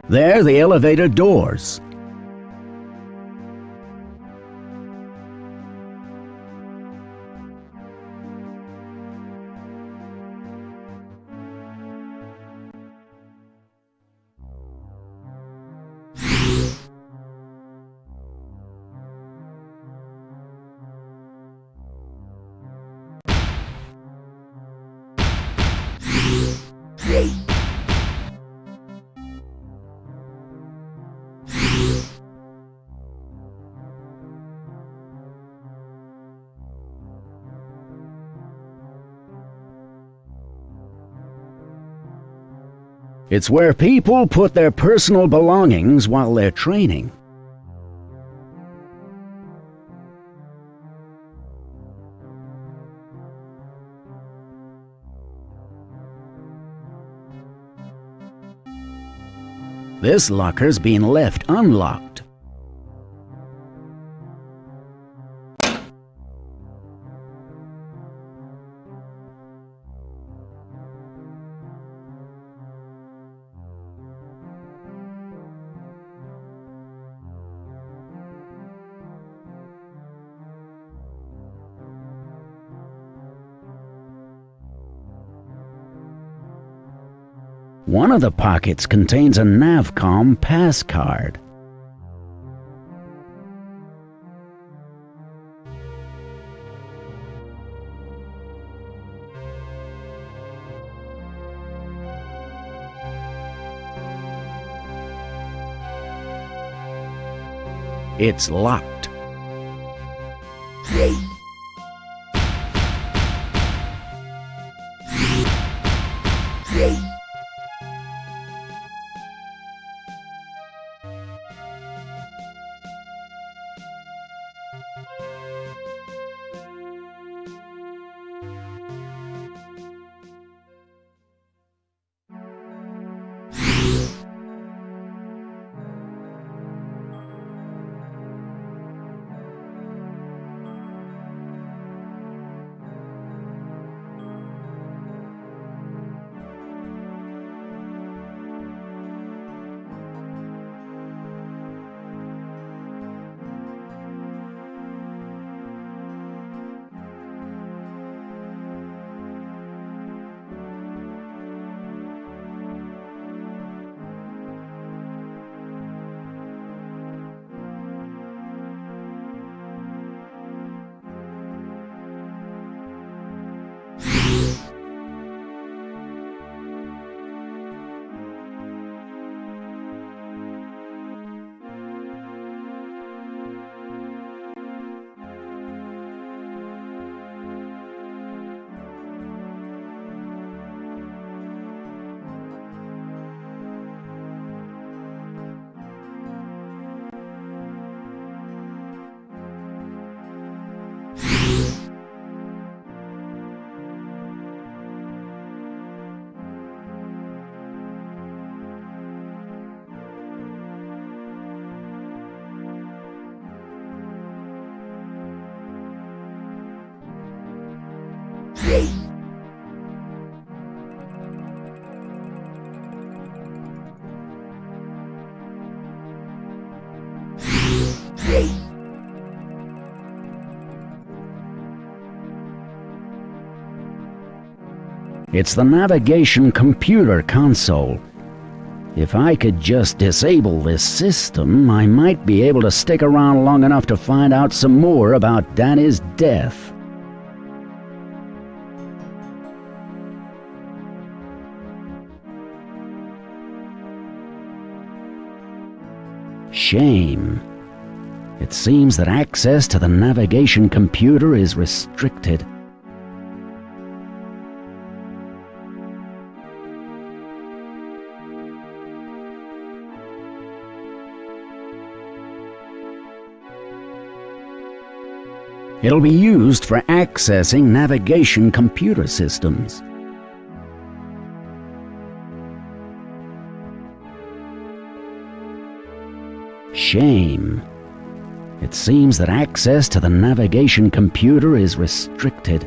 There are the elevator doors. It's where people put their personal belongings while they're training. This locker's been left unlocked. One of the pockets contains a Navcom pass card. It's locked. It's the navigation computer console. If I could just disable this system, I might be able to stick around long enough to find out some more about Danny's death. Shame. It seems that access to the navigation computer is restricted. It'll be used for accessing navigation computer systems. Shame. It seems that access to the navigation computer is restricted.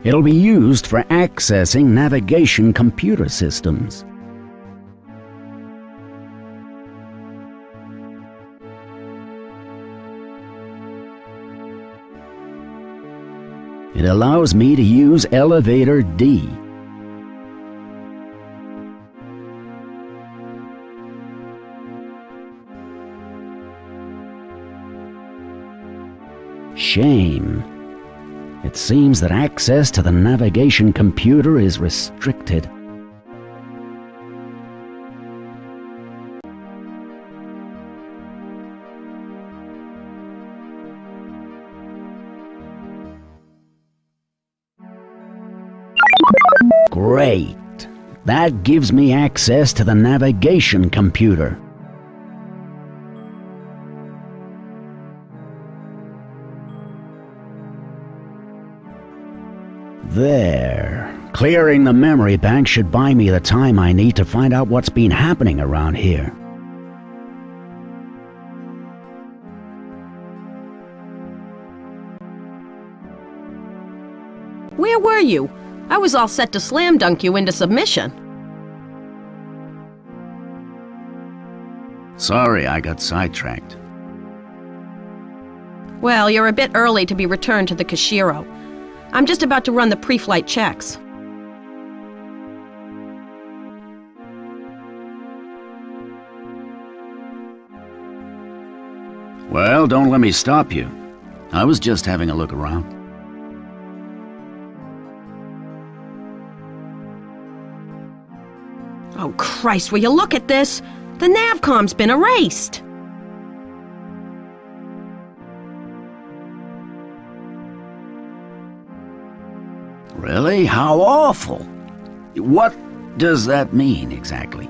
It'll be used for accessing navigation computer systems. It allows me to use elevator D. Shame. It seems that access to the navigation computer is restricted. Great! That gives me access to the navigation computer. There. Clearing the memory bank should buy me the time I need to find out what's been happening around here. Where were you? I was all set to slam dunk you into submission. Sorry, I got sidetracked. Well, you're a bit early to be returned to the Kashiro. I'm just about to run the pre-flight checks. Well, don't let me stop you. I was just having a look around. Oh, Christ, will you look at this? The navcom's been erased. Really? How awful! What does that mean, exactly?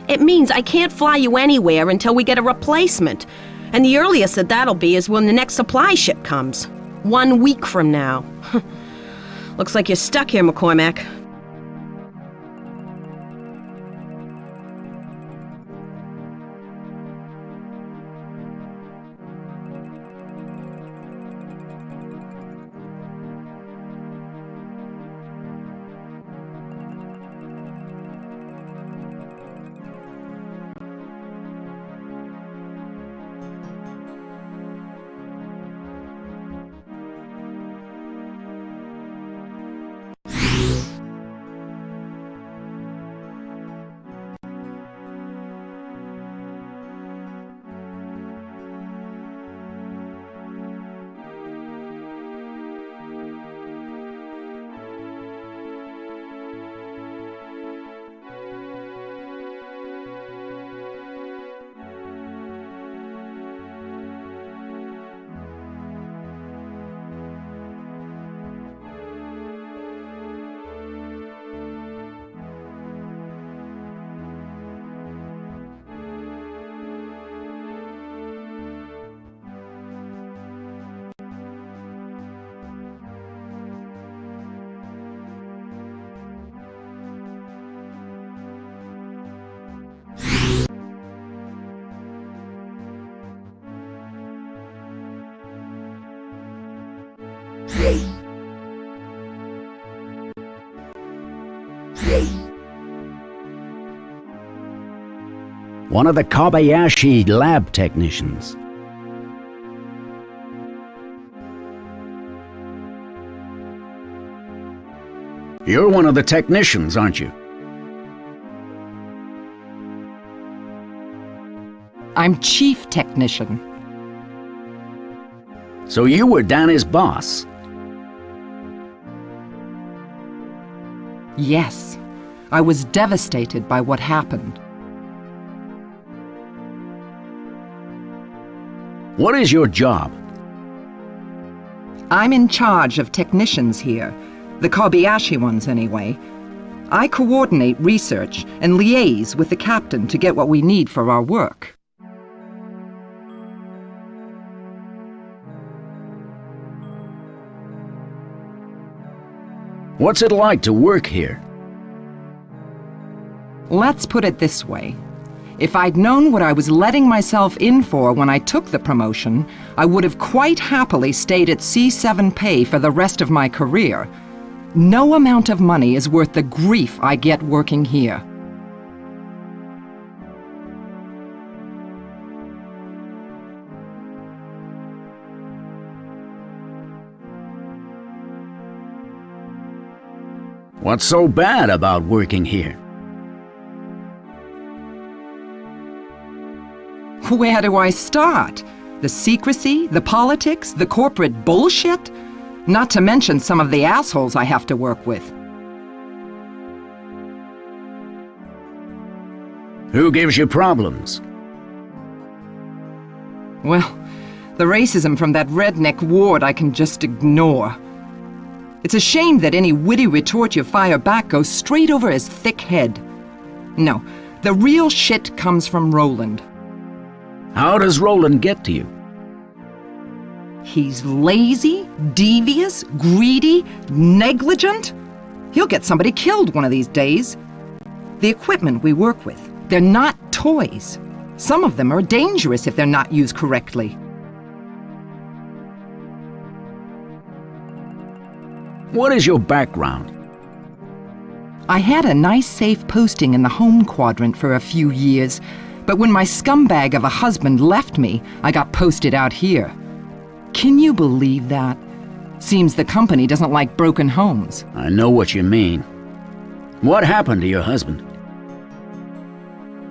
It means I can't fly you anywhere until we get a replacement. And the earliest that that'll be is when the next supply ship comes. 1 week from now. Looks like you're stuck here, McCormack. One of the Kobayashi lab technicians. You're one of the technicians, aren't you? I'm chief technician. So you were Danny's boss? Yes, I was devastated by what happened. What is your job? I'm in charge of technicians here, the Kobayashi ones anyway. I coordinate research and liaise with the captain to get what we need for our work. What's it like to work here? Let's put it this way. If I'd known what I was letting myself in for when I took the promotion, I would have quite happily stayed at C7 pay for the rest of my career. No amount of money is worth the grief I get working here. What's so bad about working here? Where do I start? The secrecy, the politics, the corporate bullshit? Not to mention some of the assholes I have to work with. Who gives you problems? Well, the racism from that redneck ward I can just ignore. It's a shame that any witty retort you fire back goes straight over his thick head. No, the real shit comes from Roland. How does Roland get to you? He's lazy, devious, greedy, negligent. He'll get somebody killed one of these days. The equipment we work with, they're not toys. Some of them are dangerous if they're not used correctly. What is your background? I had a nice safe posting in the home quadrant for a few years, but when my scumbag of a husband left me, I got posted out here. Can you believe that? Seems the company doesn't like broken homes. I know what you mean. What happened to your husband?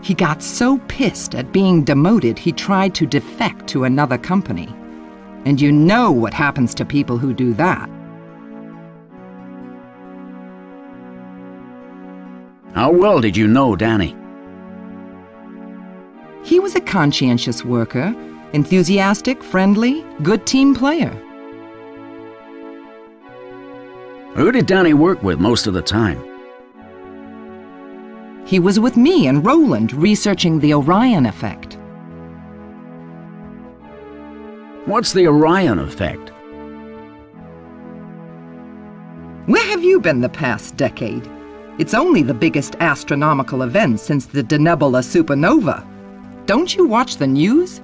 He got so pissed at being demoted, he tried to defect to another company. And you know what happens to people who do that. How well did you know Danny? He was a conscientious worker, enthusiastic, friendly, good team player. Who did Danny work with most of the time? He was with me and Roland researching the Orion effect. What's the Orion effect? Where have you been the past decade? It's only the biggest astronomical event since the Denebula supernova. Don't you watch the news?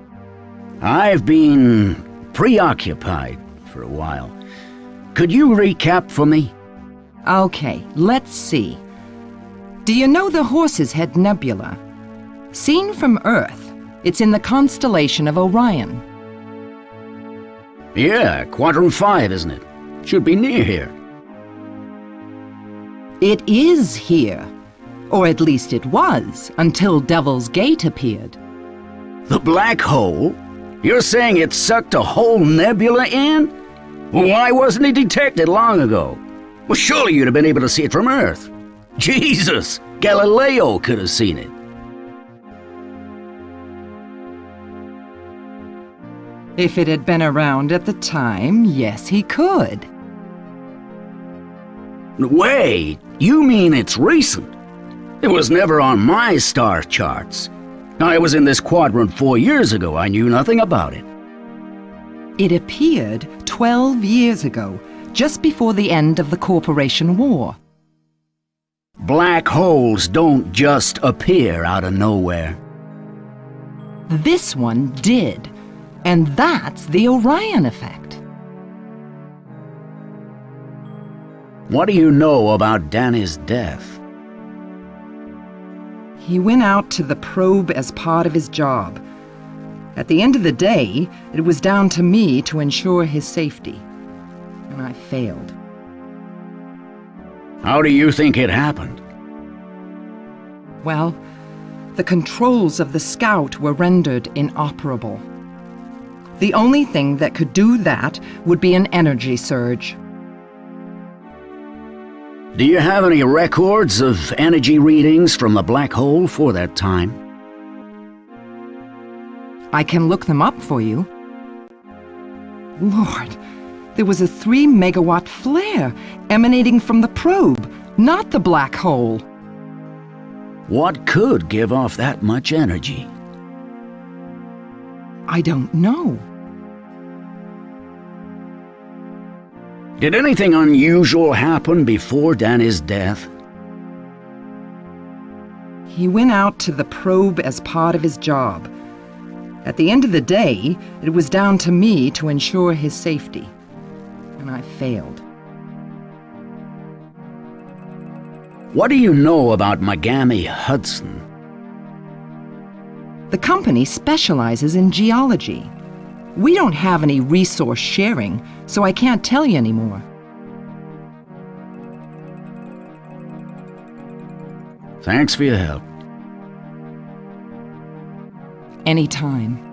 I've been preoccupied for a while. Could you recap for me? Okay, let's see. Do you know the Horse's Head Nebula? Seen from Earth, it's in the constellation of Orion. Yeah, Quadrant 5, isn't it? Should be near here. It is here. Or at least it was, until Devil's Gate appeared. The black hole? You're saying it sucked a whole nebula in? Well, why wasn't it detected long ago? Well, surely you'd have been able to see it from Earth. Jesus! Galileo could have seen it. If it had been around at the time, yes, he could. Wait, you mean it's recent? It was never on my star charts. I was in this quadrant 4 years ago. I knew nothing about it. It appeared 12 years ago, just before the end of the Corporation War. Black holes don't just appear out of nowhere. This one did, and that's the Orion effect. What do you know about Danny's death? He went out to the probe as part of his job. At the end of the day, it was down to me to ensure his safety. And I failed. How do you think it happened? Well, the controls of the Scout were rendered inoperable. The only thing that could do that would be an energy surge. Do you have any records of energy readings from the black hole for that time? I can look them up for you. Lord, there was a 3-megawatt flare emanating from the probe, not the black hole. What could give off that much energy? I don't know. Did anything unusual happen before Danny's death? He went out to the probe as part of his job. At the end of the day, it was down to me to ensure his safety. And I failed. What do you know about Megami Hudson? The company specializes in geology. We don't have any resource sharing, so I can't tell you anymore. Thanks for your help. Anytime.